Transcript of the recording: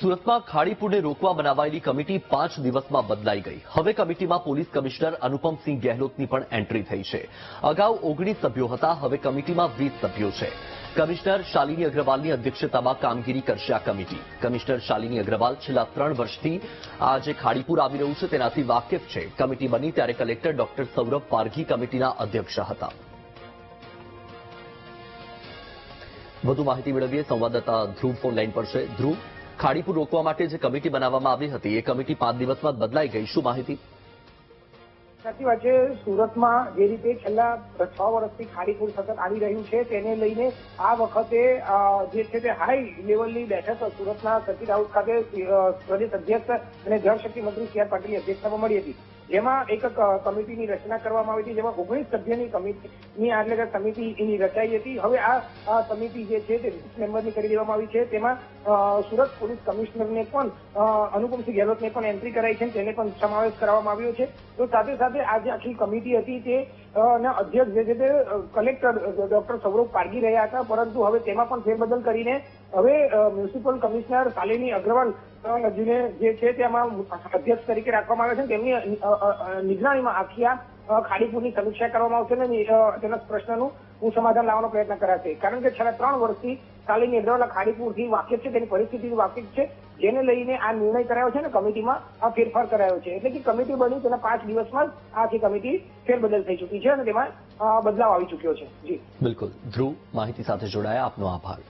સુરતમાં ખાડીપુરને રોકવા બનાવાયેલી કમિટી 5 દિવસમાં બદલાઈ ગઈ। હવે કમિટીમાં પોલીસ કમિશનર અનુપમસિંહ ગહેલોતની પણ એન્ટ્રી થઈ છે। અગાઉ 19 સભ્યો હતા, હવે કમિટીમાં 20 સભ્યો છે। કમિશનર શાલિની અગ્રવાલની અધ્યક્ષતામાં કામગીરી કરશે આ કમિટી। કમિશનર શાલિની અગ્રવાલ છેલ્લા 3 વર્ષથી આ જે ખાડીપુર આવી રહ્યું છે તેનાથી વાકેફ છે। કમિટી બની ત્યારે કલેક્ટર ડોક્ટર સૌરભ પારઘી કમિટીના અધ્યક્ષ હતા। વધુ માહિતી મેળવીએ સંવાદદાતા ધ્રુવ ફોન લાઈન પર છે। ધ્રુવ, ખાડીપુર રોકવા માટે જે કમિટી બનાવવામાં આવી હતી એ કમિટી 5 દિવસમાં બદલાઈ ગઈ, શું માહિતી? સાચી વાત છે। સુરતમાં જે રીતે છેલ્લા 6 વર્ષથી ખાડીપુર સતત આવી રહ્યું છે તેને લઈને આ વખતે જે છે તે હાઈ લેવલની બેઠક સુરતના સર્કિટ હાઉસ ખાતે પ્રદેશ અધ્યક્ષ અને જળશક્તિ મંત્રી સી આર પાટીલની અધ્યક્ષતામાં મળી હતી, જેમાં એક કમિટીની રચના કરવામાં આવી હતી, જેમાં 19 સભ્યની કમિટીની એટલે કે સમિતિની રચાઈ હતી। હવે આ સમિતિ જે છે તે 20 મેમ્બરની કરી દેવામાં આવી છે। તેમાં સુરત પોલીસ કમિશનરને પણ અનુપમસિંહ ગહેલોતને પણ એન્ટ્રી કરાઈ છે, તેને પણ સમાવેશ કરવામાં આવ્યો છે। તો સાથે સાથે આ જે આખી કમિટી હતી તે ના અધ્યક્ષ જે છે તે કલેક્ટર ડોક્ટર સૌરભ પારઘી રહ્યા હતા, પરંતુ હવે તેમાં પણ ફેરબદલ કરીને હવે મ્યુનિસિપલ કમિશનર શાલિની અગ્રવાલ જે છે તેમાં અધ્યક્ષ તરીકે રાખવામાં આવે છે। તેમની નિગરાણીમાં આખી આ ખાડીપુરની સમીક્ષા કરવામાં આવશે અને તેના પ્રશ્નનું સમાધાન લાવવાનો પ્રયત્ન કરાશે, કારણ કે છેલ્લા 3 વર્ષથી શાલિની અગ્રવાલ ખાડીપુરથી વાકેફ છે, તેની પરિસ્થિતિથી વાકેફ છે, જેને લઈને આ નિર્ણય કરાયો છે અને કમિટીમાં આ ફેરફાર કરાયો છે। એટલે કે કમિટી બની તેના 5 દિવસમાં જ આખી કમિટી ફેરબદલ થઈ ચૂકી છે અને તેમાં બદલાવ આવી ચૂક્યો છે। જી બિલકુલ ધ્રુવ, માહિતી સાથે જોડાયા આપનો આભાર।